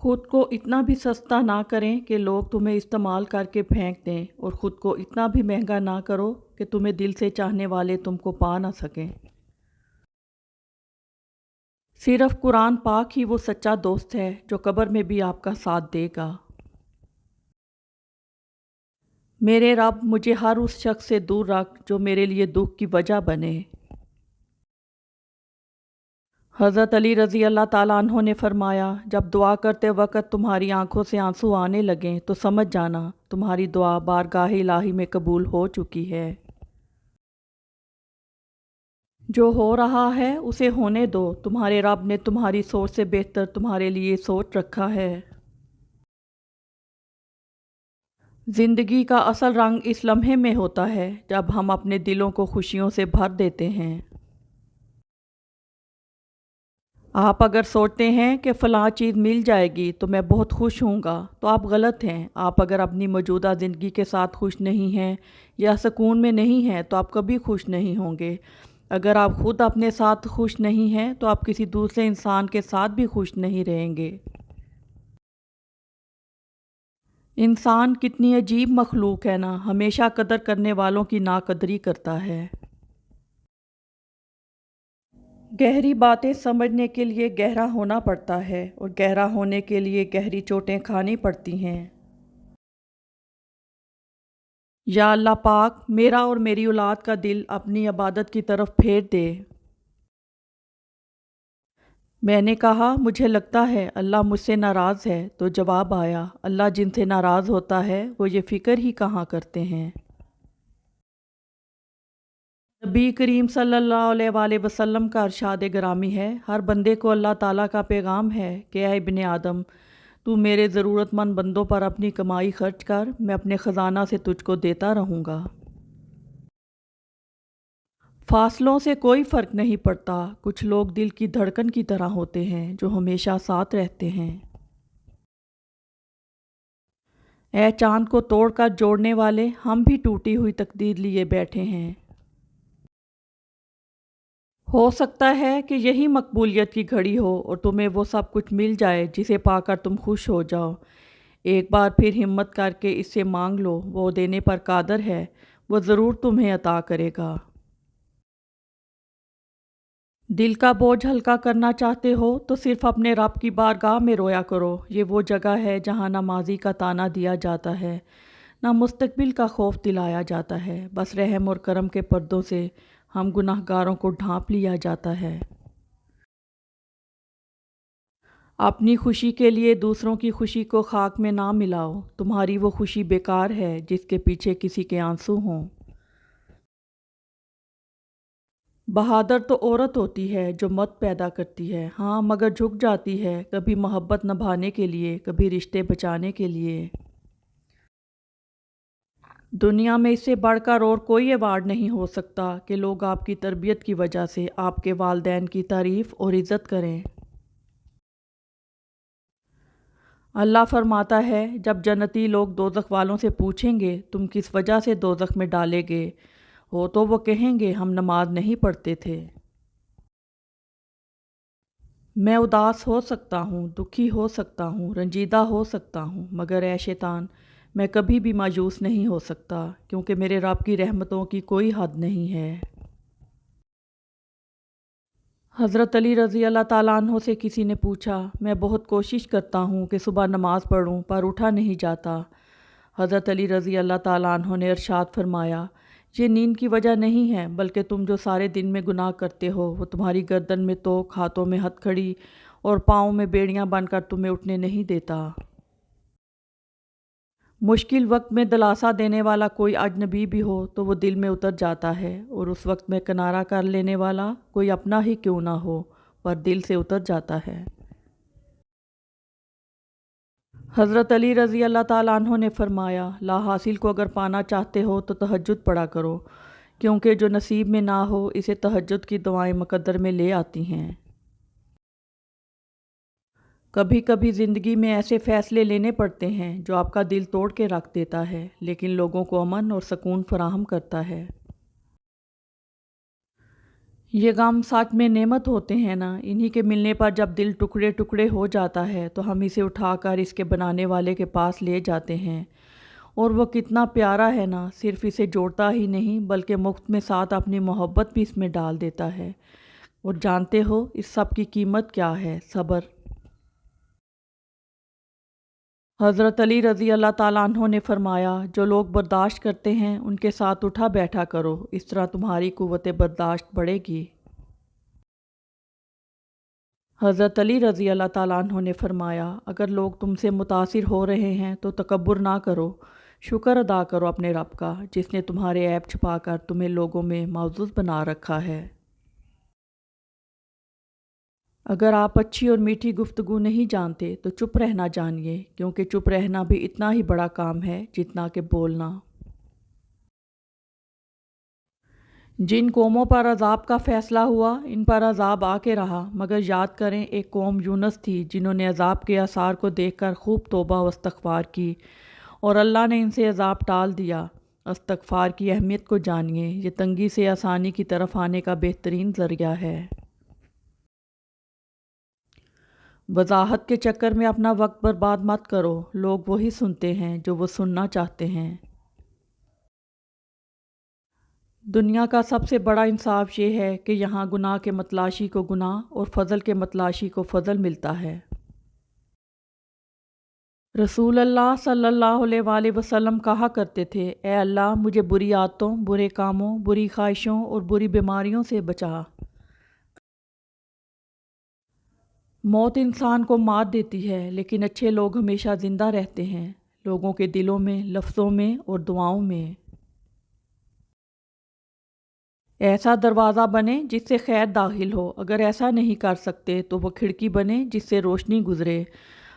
خود کو اتنا بھی سستا نہ کریں کہ لوگ تمہیں استعمال کر کے پھینک دیں، اور خود کو اتنا بھی مہنگا نہ کرو کہ تمہیں دل سے چاہنے والے تم کو پا نہ سکیں۔ صرف قرآن پاک ہی وہ سچا دوست ہے جو قبر میں بھی آپ کا ساتھ دے گا۔ میرے رب مجھے ہر اس شخص سے دور رکھ جو میرے لیے دکھ کی وجہ بنے۔ حضرت علی رضی اللہ تعالیٰ عنہ نے فرمایا، جب دعا کرتے وقت تمہاری آنکھوں سے آنسو آنے لگیں تو سمجھ جانا تمہاری دعا بارگاہ الہی میں قبول ہو چکی ہے۔ جو ہو رہا ہے اسے ہونے دو، تمہارے رب نے تمہاری سوچ سے بہتر تمہارے لیے سوچ رکھا ہے۔ زندگی کا اصل رنگ اس لمحے میں ہوتا ہے جب ہم اپنے دلوں کو خوشیوں سے بھر دیتے ہیں۔ آپ اگر سوچتے ہیں کہ فلاں چیز مل جائے گی تو میں بہت خوش ہوں گا، تو آپ غلط ہیں۔ آپ اگر اپنی موجودہ زندگی کے ساتھ خوش نہیں ہیں یا سکون میں نہیں ہیں تو آپ کبھی خوش نہیں ہوں گے۔ اگر آپ خود اپنے ساتھ خوش نہیں ہیں تو آپ کسی دوسرے انسان کے ساتھ بھی خوش نہیں رہیں گے۔ انسان کتنی عجیب مخلوق ہے نا، ہمیشہ قدر کرنے والوں کی ناقدری کرتا ہے۔ گہری باتیں سمجھنے کے لیے گہرا ہونا پڑتا ہے، اور گہرا ہونے کے لیے گہری چوٹیں کھانی پڑتی ہیں۔ یا اللہ پاک میرا اور میری اولاد کا دل اپنی عبادت کی طرف پھیر دے۔ میں نے کہا مجھے لگتا ہے اللہ مجھ سے ناراض ہے، تو جواب آیا، اللہ جن سے ناراض ہوتا ہے وہ یہ فکر ہی کہاں کرتے ہیں۔ نبی کریم صلی اللہ علیہ وآلہ وسلم کا ارشاد گرامی ہے، ہر بندے کو اللہ تعالیٰ کا پیغام ہے کہ اے ابن آدم، تو میرے ضرورت مند بندوں پر اپنی کمائی خرچ کر، میں اپنے خزانہ سے تجھ کو دیتا رہوں گا۔ فاصلوں سے کوئی فرق نہیں پڑتا، کچھ لوگ دل کی دھڑکن کی طرح ہوتے ہیں جو ہمیشہ ساتھ رہتے ہیں۔ اے چاند کو توڑ کر جوڑنے والے، ہم بھی ٹوٹی ہوئی تقدیر لیے بیٹھے ہیں۔ ہو سکتا ہے کہ یہی مقبولیت کی گھڑی ہو اور تمہیں وہ سب کچھ مل جائے جسے پا کر تم خوش ہو جاؤ۔ ایک بار پھر ہمت کر کے اس سے مانگ لو، وہ دینے پر قادر ہے، وہ ضرور تمہیں عطا کرے گا۔ دل کا بوجھ ہلکا کرنا چاہتے ہو تو صرف اپنے رب کی بارگاہ میں رویا کرو، یہ وہ جگہ ہے جہاں نہ ماضی کا طعنہ دیا جاتا ہے، نہ مستقبل کا خوف دلایا جاتا ہے، بس رحم اور کرم کے پردوں سے ہم گناہ گاروں کو ڈھانپ لیا جاتا ہے۔ اپنی خوشی کے لیے دوسروں کی خوشی کو خاک میں نہ ملاؤ، تمہاری وہ خوشی بیکار ہے جس کے پیچھے کسی کے آنسو ہوں۔ بہادر تو عورت ہوتی ہے جو مت پیدا کرتی ہے، ہاں مگر جھک جاتی ہے، کبھی محبت نبھانے کے لیے، کبھی رشتے بچانے کے لیے۔ دنیا میں اس سے بڑھ کر اور کوئی ایوارڈ نہیں ہو سکتا کہ لوگ آپ کی تربیت کی وجہ سے آپ کے والدین کی تعریف اور عزت کریں۔ اللہ فرماتا ہے، جب جنتی لوگ دوزخ والوں سے پوچھیں گے تم کس وجہ سے دوزخ میں ڈالے گئے ہو تو وہ کہیں گے ہم نماز نہیں پڑھتے تھے۔ میں اداس ہو سکتا ہوں، دکھی ہو سکتا ہوں، رنجیدہ ہو سکتا ہوں، مگر اے شیطان میں کبھی بھی مایوس نہیں ہو سکتا، کیونکہ میرے رب کی رحمتوں کی کوئی حد نہیں ہے۔ حضرت علی رضی اللہ تعالیٰ عنہ سے کسی نے پوچھا، میں بہت کوشش کرتا ہوں کہ صبح نماز پڑھوں پر اٹھا نہیں جاتا۔ حضرت علی رضی اللہ تعالیٰ عنہ نے ارشاد فرمایا، یہ نیند کی وجہ نہیں ہے، بلکہ تم جو سارے دن میں گناہ کرتے ہو وہ تمہاری گردن میں توق، ہاتھوں میں ہتھکڑی اور پاؤں میں بیڑیاں بن کر تمہیں اٹھنے نہیں دیتا۔ مشکل وقت میں دلاسا دینے والا کوئی اجنبی بھی ہو تو وہ دل میں اتر جاتا ہے، اور اس وقت میں کنارہ کر لینے والا کوئی اپنا ہی کیوں نہ ہو پر دل سے اتر جاتا ہے۔ حضرت علی رضی اللہ تعالیٰ عنہ نے فرمایا، لا حاصل کو اگر پانا چاہتے ہو تو تہجد پڑھا کرو، کیونکہ جو نصیب میں نہ ہو اسے تہجد کی دعائیں مقدر میں لے آتی ہیں۔ کبھی کبھی زندگی میں ایسے فیصلے لینے پڑتے ہیں جو آپ کا دل توڑ کے رکھ دیتا ہے، لیکن لوگوں کو امن اور سکون فراہم کرتا ہے۔ یہ غم سچ میں نعمت ہوتے ہیں نا، انہی کے ملنے پر جب دل ٹکڑے ٹکڑے ہو جاتا ہے تو ہم اسے اٹھا کر اس کے بنانے والے کے پاس لے جاتے ہیں، اور وہ کتنا پیارا ہے نا، صرف اسے جوڑتا ہی نہیں بلکہ مفت میں ساتھ اپنی محبت بھی اس میں ڈال دیتا ہے۔ اور جانتے ہو اس سب کی قیمت کیا ہے؟ صبر۔ حضرت علی رضی اللہ تعالیٰ عنہ نے فرمایا، جو لوگ برداشت کرتے ہیں ان کے ساتھ اٹھا بیٹھا کرو، اس طرح تمہاری قوت برداشت بڑھے گی۔ حضرت علی رضی اللہ تعالیٰ عنہ نے فرمایا، اگر لوگ تم سے متاثر ہو رہے ہیں تو تکبر نہ کرو، شکر ادا کرو اپنے رب کا جس نے تمہارے عیب چھپا کر تمہیں لوگوں میں معزز بنا رکھا ہے۔ اگر آپ اچھی اور میٹھی گفتگو نہیں جانتے تو چپ رہنا جانیے، کیونکہ چپ رہنا بھی اتنا ہی بڑا کام ہے جتنا کہ بولنا۔ جن قوموں پر عذاب کا فیصلہ ہوا ان پر عذاب آ کے رہا، مگر یاد کریں ایک قوم یونس تھی جنہوں نے عذاب کے آثار کو دیکھ کر خوب توبہ و استغفار کی اور اللہ نے ان سے عذاب ٹال دیا۔ استغفار کی اہمیت کو جانیے، یہ تنگی سے آسانی کی طرف آنے کا بہترین ذریعہ ہے۔ وضاحت کے چکر میں اپنا وقت برباد مت کرو، لوگ وہی سنتے ہیں جو وہ سننا چاہتے ہیں۔ دنیا کا سب سے بڑا انصاف یہ ہے کہ یہاں گناہ کے متلاشی کو گناہ اور فضل کے متلاشی کو فضل ملتا ہے۔ رسول اللہ صلی اللہ علیہ وآلہ وسلم کہا کرتے تھے، اے اللہ مجھے بری عادتوں، برے کاموں، بری خواہشوں اور بری بیماریوں سے بچا۔ موت انسان کو مات دیتی ہے لیکن اچھے لوگ ہمیشہ زندہ رہتے ہیں، لوگوں کے دلوں میں، لفظوں میں اور دعاؤں میں۔ ایسا دروازہ بنے جس سے خیر داخل ہو، اگر ایسا نہیں کر سکتے تو وہ کھڑکی بنے جس سے روشنی گزرے،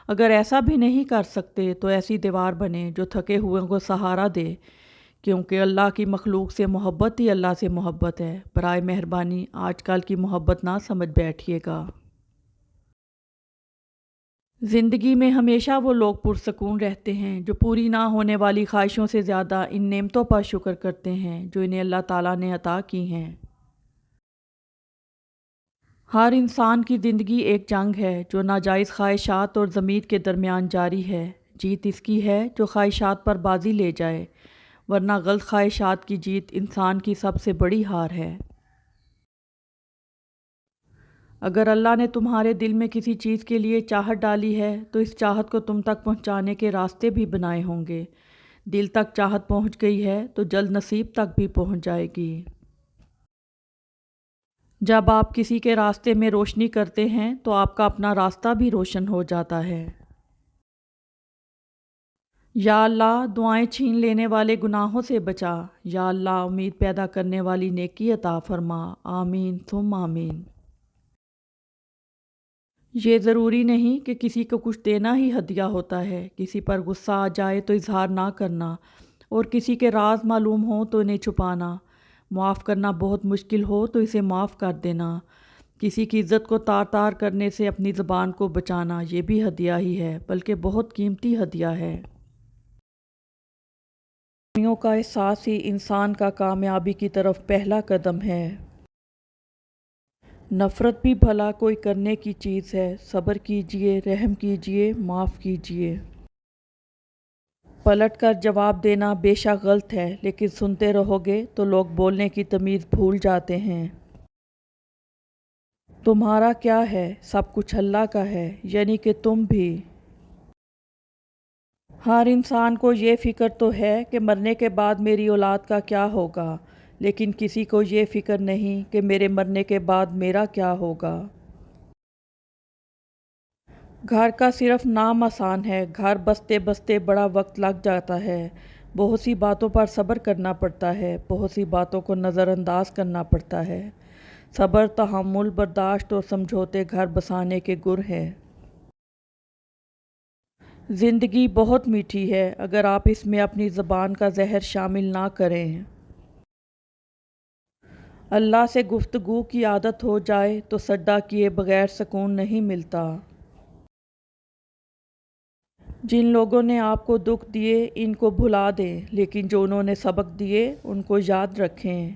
اگر ایسا بھی نہیں کر سکتے تو ایسی دیوار بنے جو تھکے ہوئے کو سہارا دے، کیونکہ اللہ کی مخلوق سے محبت ہی اللہ سے محبت ہے۔ برائے مہربانی آج کل کی محبت نہ سمجھ بیٹھیے گا۔ زندگی میں ہمیشہ وہ لوگ پرسکون رہتے ہیں جو پوری نہ ہونے والی خواہشوں سے زیادہ ان نعمتوں پر شکر کرتے ہیں جو انہیں اللہ تعالیٰ نے عطا کی ہیں۔ ہر انسان کی زندگی ایک جنگ ہے جو ناجائز خواہشات اور ضمیر کے درمیان جاری ہے۔ جیت اس کی ہے جو خواہشات پر بازی لے جائے، ورنہ غلط خواہشات کی جیت انسان کی سب سے بڑی ہار ہے۔ اگر اللہ نے تمہارے دل میں کسی چیز کے لیے چاہت ڈالی ہے تو اس چاہت کو تم تک پہنچانے کے راستے بھی بنائے ہوں گے۔ دل تک چاہت پہنچ گئی ہے تو جلد نصیب تک بھی پہنچ جائے گی۔ جب آپ کسی کے راستے میں روشنی کرتے ہیں تو آپ کا اپنا راستہ بھی روشن ہو جاتا ہے۔ یا اللہ دعائیں چھین لینے والے گناہوں سے بچا، یا اللہ امید پیدا کرنے والی نیکی عطا فرما، آمین ثم آمین۔ یہ ضروری نہیں کہ کسی کو کچھ دینا ہی ہدیہ ہوتا ہے، کسی پر غصہ آ جائے تو اظہار نہ کرنا، اور کسی کے راز معلوم ہوں تو انہیں چھپانا، معاف کرنا بہت مشکل ہو تو اسے معاف کر دینا، کسی کی عزت کو تار تار کرنے سے اپنی زبان کو بچانا، یہ بھی ہدیہ ہی ہے، بلکہ بہت قیمتی ہدیہ ہے۔ خوشیوں کا احساس ہی انسان کا کامیابی کی طرف پہلا قدم ہے۔ نفرت بھی بھلا کوئی کرنے کی چیز ہے، صبر کیجئے، رحم کیجئے، معاف کیجئے۔ پلٹ کر جواب دینا بے شک غلط ہے، لیکن سنتے رہو گے تو لوگ بولنے کی تمیز بھول جاتے ہیں۔ تمہارا کیا ہے، سب کچھ اللہ کا ہے، یعنی کہ تم بھی۔ ہر انسان کو یہ فکر تو ہے کہ مرنے کے بعد میری اولاد کا کیا ہوگا، لیکن کسی کو یہ فکر نہیں کہ میرے مرنے کے بعد میرا کیا ہوگا۔ گھر کا صرف نام آسان ہے، گھر بستے بستے بڑا وقت لگ جاتا ہے، بہت سی باتوں پر صبر کرنا پڑتا ہے، بہت سی باتوں کو نظر انداز کرنا پڑتا ہے۔ صبر، تحمل، برداشت اور سمجھوتے گھر بسانے کے گر ہیں۔ زندگی بہت میٹھی ہے اگر آپ اس میں اپنی زبان کا زہر شامل نہ کریں۔ اللہ سے گفتگو کی عادت ہو جائے تو سجدہ کیے بغیر سکون نہیں ملتا۔ جن لوگوں نے آپ کو دکھ دیے ان کو بھلا دیں، لیکن جو انہوں نے سبق دیے ان کو یاد رکھیں۔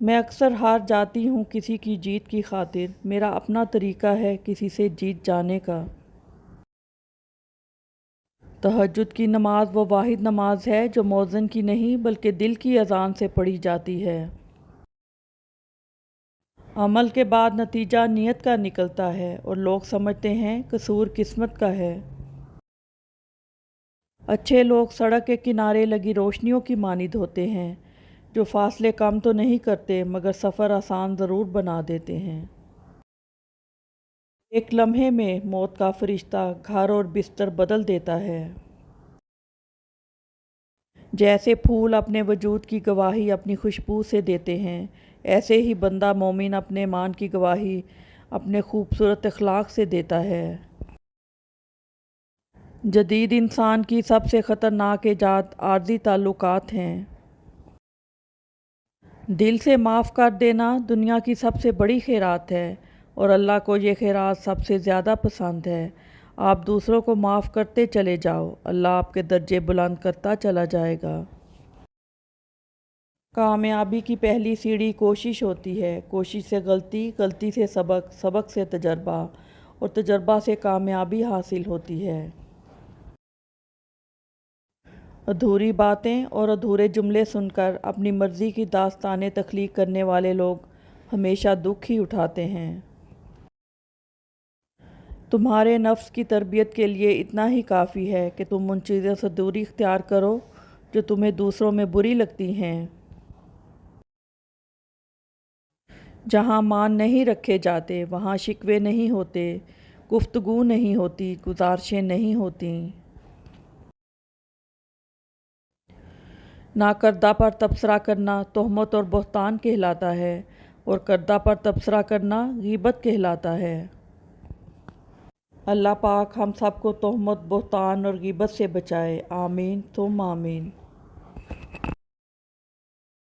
میں اکثر ہار جاتی ہوں کسی کی جیت کی خاطر، میرا اپنا طریقہ ہے کسی سے جیت جانے کا۔ تہجد کی نماز وہ واحد نماز ہے جو مؤذن کی نہیں بلکہ دل کی اذان سے پڑھی جاتی ہے۔ عمل کے بعد نتیجہ نیت کا نکلتا ہے اور لوگ سمجھتے ہیں قصور قسمت کا ہے۔ اچھے لوگ سڑک کے کنارے لگی روشنیوں کی مانند ہوتے ہیں، جو فاصلے کم تو نہیں کرتے مگر سفر آسان ضرور بنا دیتے ہیں۔ ایک لمحے میں موت کا فرشتہ گھر اور بستر بدل دیتا ہے۔ جیسے پھول اپنے وجود کی گواہی اپنی خوشبو سے دیتے ہیں، ایسے ہی بندہ مومن اپنے ایمان کی گواہی اپنے خوبصورت اخلاق سے دیتا ہے۔ جدید انسان کی سب سے خطرناک ایجاد عارضی تعلقات ہیں۔ دل سے معاف کر دینا دنیا کی سب سے بڑی خیرات ہے اور اللہ کو یہ خیرات سب سے زیادہ پسند ہے۔ آپ دوسروں کو معاف کرتے چلے جاؤ، اللہ آپ کے درجے بلند کرتا چلا جائے گا۔ کامیابی کی پہلی سیڑھی کوشش ہوتی ہے، کوشش سے غلطی، غلطی سے سبق، سبق سے تجربہ اور تجربہ سے کامیابی حاصل ہوتی ہے۔ ادھوری باتیں اور ادھورے جملے سن کر اپنی مرضی کی داستانیں تخلیق کرنے والے لوگ ہمیشہ دکھ ہی اٹھاتے ہیں۔ تمہارے نفس کی تربیت کے لیے اتنا ہی کافی ہے کہ تم ان چیزوں سے دوری اختیار کرو جو تمہیں دوسروں میں بری لگتی ہیں۔ جہاں مان نہیں رکھے جاتے وہاں شکوے نہیں ہوتے، گفتگو نہیں ہوتی، گزارشیں نہیں ہوتی۔ ناکردہ پر تبصرہ کرنا تہمت اور بہتان کہلاتا ہے اور کردہ پر تبصرہ کرنا غیبت کہلاتا ہے۔ اللہ پاک ہم سب کو تہمت، بہتان اور غیبت سے بچائے، آمین ثم آمین۔